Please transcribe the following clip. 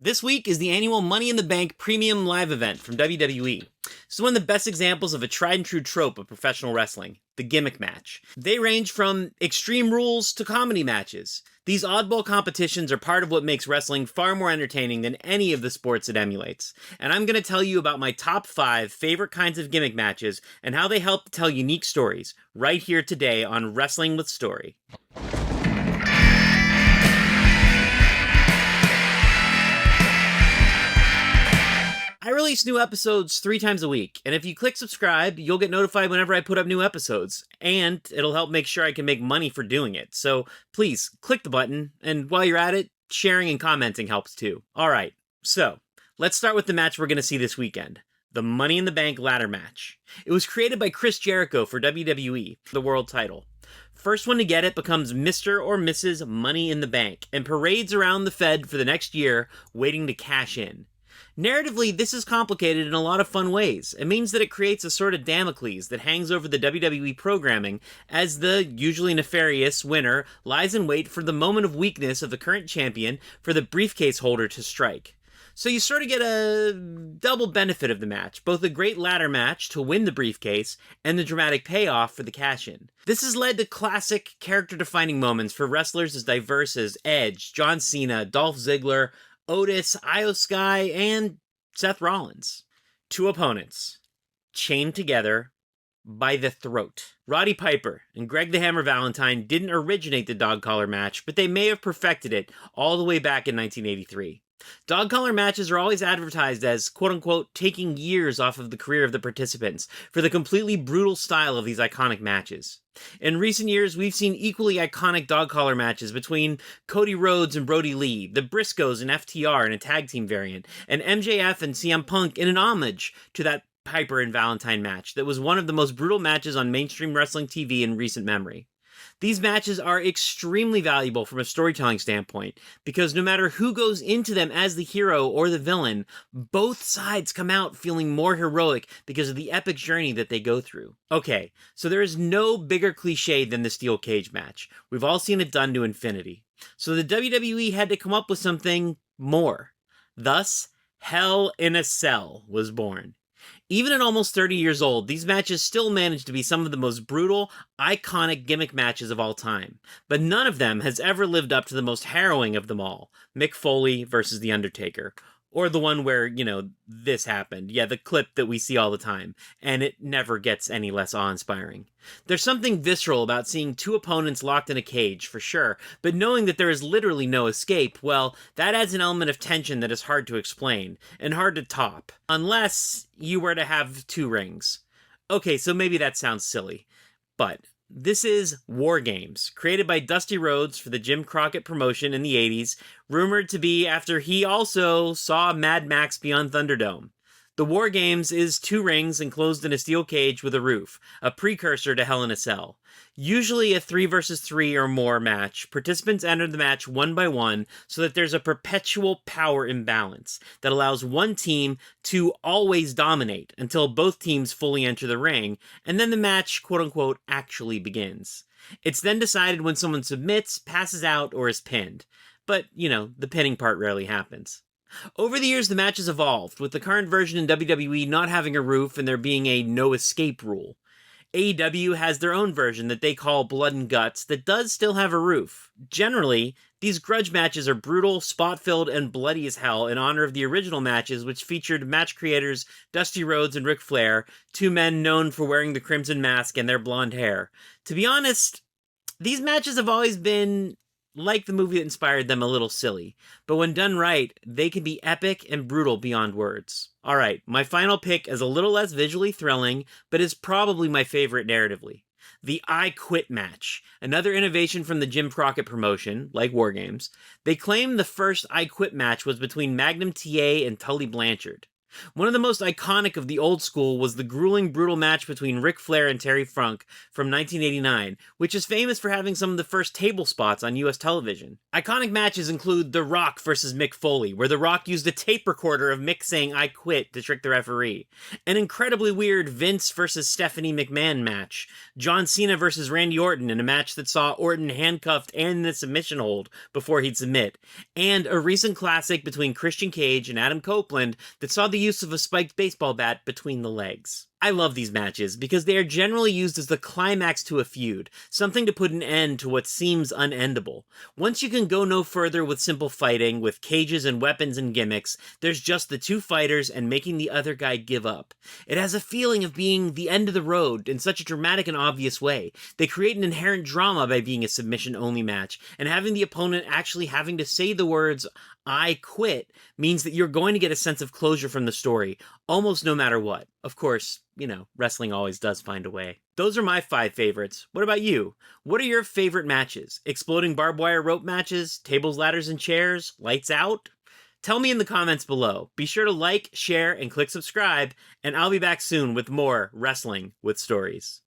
This week is the annual Money in the Bank Premium Live event from WWE. This is one of the best examples of a tried and true trope of professional wrestling, the gimmick match. They range from extreme rules to comedy matches. These oddball competitions are part of what makes wrestling far more entertaining than any of the sports it emulates. And I'm going to tell you about my top 5 favorite kinds of gimmick matches and how they help to tell unique stories, right here today on Wrestling with Story. I release new episodes 3 times a week, and if you click subscribe, you'll get notified whenever I put up new episodes, and it'll help make sure I can make money for doing it. So please, click the button, and while you're at it, sharing and commenting helps too. Alright, so let's start with the match we're going to see this weekend. The Money in the Bank ladder match. It was created by Chris Jericho for WWE, the world title. First one to get it becomes Mr. or Mrs. Money in the Bank, and parades around the Fed for the next year, waiting to cash in. Narratively, this is complicated in a lot of fun ways. It means that it creates a sort of Damocles that hangs over the WWE programming as the usually nefarious winner lies in wait for the moment of weakness of the current champion for the briefcase holder to strike. So you sort of get a double benefit of the match, both a great ladder match to win the briefcase and the dramatic payoff for the cash-in. This has led to classic character-defining moments for wrestlers as diverse as Edge, John Cena, Dolph Ziggler, Otis, Io Sky, and Seth Rollins. 2 opponents, chained together by the throat. Roddy Piper and Greg the Hammer Valentine didn't originate the dog collar match, but they may have perfected it all the way back in 1983. Dog collar matches are always advertised as, quote-unquote, taking years off of the career of the participants for the completely brutal style of these iconic matches. In recent years, we've seen equally iconic dog collar matches between Cody Rhodes and Brody Lee, the Briscoes and FTR in a tag team variant, and MJF and CM Punk in an homage to that Piper and Valentine match that was one of the most brutal matches on mainstream wrestling TV in recent memory. These matches are extremely valuable from a storytelling standpoint, because no matter who goes into them as the hero or the villain, both sides come out feeling more heroic because of the epic journey that they go through. Okay, so there is no bigger cliche than the steel cage match. We've all seen it done to infinity. So the WWE had to come up with something more. Thus, Hell in a Cell was born. Even at almost 30 years old, these matches still manage to be some of the most brutal, iconic gimmick matches of all time. But none of them has ever lived up to the most harrowing of them all, Mick Foley versus The Undertaker. Or the one where, this happened. Yeah, the clip that we see all the time. And it never gets any less awe-inspiring. There's something visceral about seeing 2 opponents locked in a cage, for sure, but knowing that there is literally no escape, well, that adds an element of tension that is hard to explain, and hard to top. Unless you were to have 2 rings. Okay, so maybe that sounds silly, but this is War Games, created by Dusty Rhodes for the Jim Crockett promotion in the 80s, rumored to be after he also saw Mad Max Beyond Thunderdome. The War Games is 2 rings enclosed in a steel cage with a roof, a precursor to Hell in a Cell. Usually a 3 versus 3 or more match, participants enter the match one by one so that there's a perpetual power imbalance that allows one team to always dominate until both teams fully enter the ring, and then the match, quote-unquote, actually begins. It's then decided when someone submits, passes out, or is pinned. But, the pinning part rarely happens. Over the years, the match has evolved, with the current version in WWE not having a roof and there being a no-escape rule. AEW has their own version that they call Blood and Guts that does still have a roof. Generally, these grudge matches are brutal, spot-filled, and bloody as hell in honor of the original matches, which featured match creators Dusty Rhodes and Ric Flair, 2 men known for wearing the crimson mask and their blonde hair. To be honest, these matches have always been, like the movie that inspired them, a little silly. But when done right, they can be epic and brutal beyond words. Alright, my final pick is a little less visually thrilling, but is probably my favorite narratively. The I Quit match, another innovation from the Jim Crockett promotion, like War Games. They claim the first I Quit match was between Magnum TA and Tully Blanchard. One of the most iconic of the old school was the grueling, brutal match between Ric Flair and Terry Funk from 1989, which is famous for having some of the first table spots on US television. Iconic matches include The Rock versus Mick Foley, where The Rock used a tape recorder of Mick saying "I quit" to trick the referee. An incredibly weird Vince versus Stephanie McMahon match. John Cena versus Randy Orton in a match that saw Orton handcuffed and in the submission hold before he'd submit. And a recent classic between Christian Cage and Adam Copeland that saw the use of a spiked baseball bat between the legs. I love these matches because they are generally used as the climax to a feud, something to put an end to what seems unendable. Once you can go no further with simple fighting, with cages and weapons and gimmicks, there's just the two fighters and making the other guy give up. It has a feeling of being the end of the road in such a dramatic and obvious way. They create an inherent drama by being a submission-only match, and having the opponent actually having to say the words, "I quit," means that you're going to get a sense of closure from the story, almost no matter what. Of course, wrestling always does find a way. Those are my 5 favorites. What about you? What are your favorite matches? Exploding barbed wire rope matches? Tables, ladders, and chairs? Lights out? Tell me in the comments below. Be sure to like, share, and click subscribe, and I'll be back soon with more Wrestling with Stories.